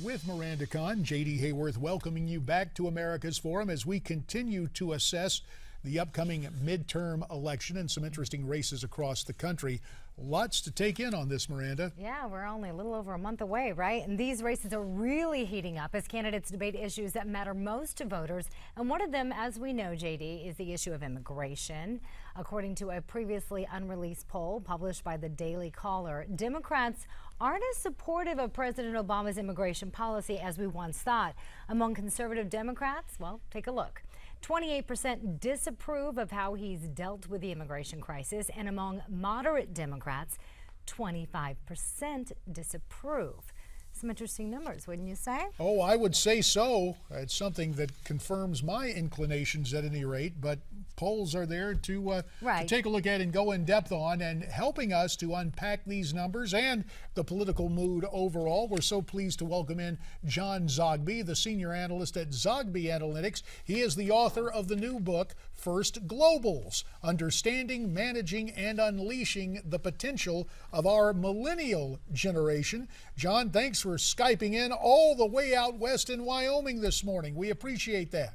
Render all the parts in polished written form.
with Miranda Kahn. J.D. Hayworth welcoming you back to America's Forum as we continue to assess the upcoming midterm election and some interesting races across the country. Lots to take in on this, Miranda. Yeah, we're only a little over a month away, right? And these races are really heating up as candidates debate issues that matter most to voters. And one of them, as we know, JD, is the issue of immigration. According to a previously unreleased poll published by the Daily Caller, Democrats aren't as supportive of President Obama's immigration policy as we once thought. Among conservative Democrats, well, take a look. 28% disapprove of how he's dealt with the immigration crisis, and among moderate Democrats, 25% disapprove. Some interesting numbers, wouldn't you say? Oh, I would say so. It's something that confirms my inclinations at any rate, but polls are there to take a look at and go in depth on, and helping us to unpack these numbers and the political mood overall. We're so pleased to welcome in John Zogby, the senior analyst at Zogby Analytics. He is the author of the new book, First Globals, Understanding, Managing, and Unleashing the Potential of Our Millennial Generation. John, thanks for Skyping in all the way out west in Wyoming this morning. We appreciate that.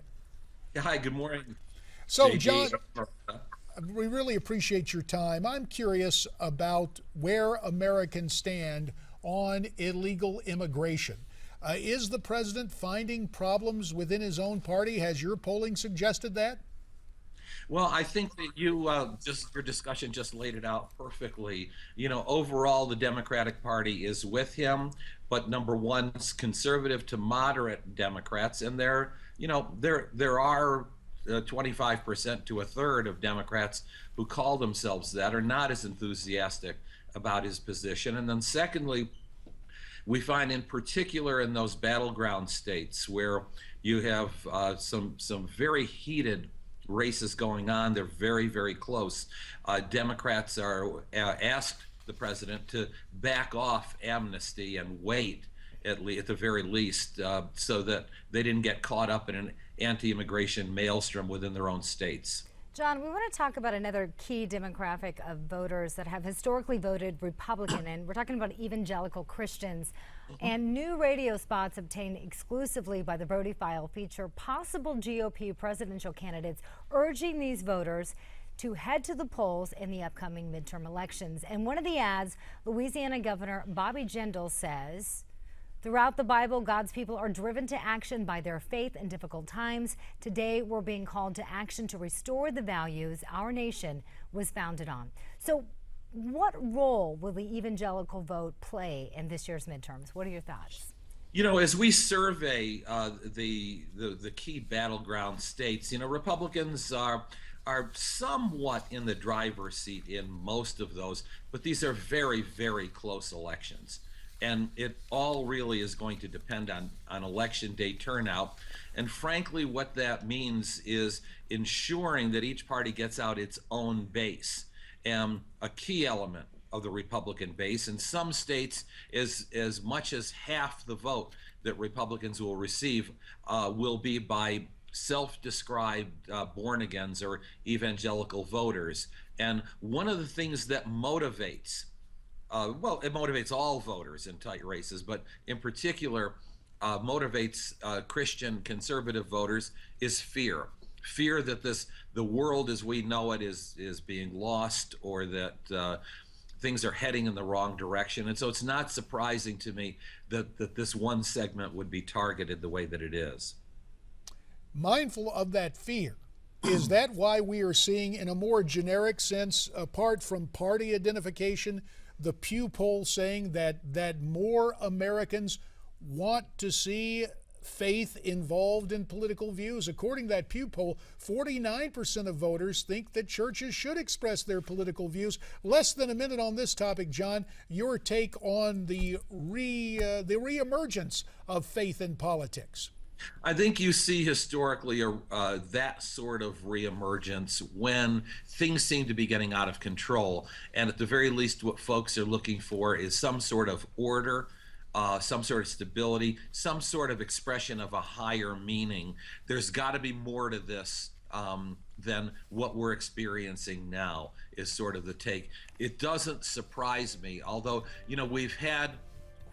Yeah, hi, good morning. So, JD. John, we really appreciate your time. I'm curious about where Americans stand on illegal immigration. Is the president finding problems within his own party? Has your polling suggested that? Well, I think that you, your discussion just laid it out perfectly. You know, overall, the Democratic Party is with him, but number one, it's conservative to moderate Democrats, and there are 25% to a third of Democrats who call themselves that are not as enthusiastic about his position. And then secondly, we find in particular in those battleground states where you have some very heated races going on, they're very, very close. Democrats are asked the president to back off amnesty and wait at the very least so that they didn't get caught up in an anti-immigration maelstrom within their own states. John, we want to talk about another key demographic of voters that have historically voted Republican, and we're talking about evangelical Christians. And new radio spots obtained exclusively by the Brody File feature possible GOP presidential candidates urging these voters to head to the polls in the upcoming midterm elections. And one of the ads, Louisiana Governor Bobby Jindal says, throughout the Bible, God's people are driven to action by their faith in difficult times. Today, we're being called to action to restore the values our nation was founded on. So what role will the evangelical vote play in this year's midterms? What are your thoughts? You know, as we survey the key battleground states, you know, Republicans are somewhat in the driver's seat in most of those, but these are very, very close elections. And it all really is going to depend on election day turnout. And frankly, what that means is ensuring that each party gets out its own base. And a key element of the Republican base, in some states, is as much as half the vote that Republicans will receive will be by self-described born-agains or evangelical voters. And one of the things that motivates it motivates all voters in tight races, but in particular motivates Christian conservative voters is fear. Fear that the world as we know it is being lost, or that things are heading in the wrong direction. And so it's not surprising to me that this one segment would be targeted the way that it is. Mindful of that fear, is that why we are seeing, in a more generic sense, apart from party identification, the Pew poll saying that more Americans want to see faith involved in political views? According to that Pew poll, 49% of voters think that churches should express their political views. Less than a minute on this topic, John. Your take on the reemergence of faith in politics? I think you see historically that sort of reemergence when things seem to be getting out of control. And at the very least, what folks are looking for is some sort of order, some sort of stability, some sort of expression of a higher meaning. There's got to be more to this than what we're experiencing now, is sort of the take. It doesn't surprise me, although, you know, we've had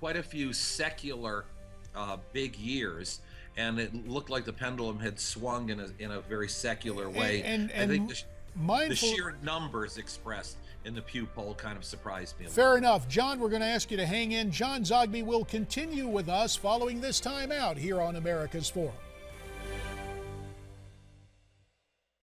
quite a few secular big years, and it looked like the pendulum had swung in a very secular way. And I think the mindful, sheer numbers expressed in the Pew poll kind of surprised me. Fair enough. John, we're going to ask you to hang in. John Zogby will continue with us following this time out here on America's Forum.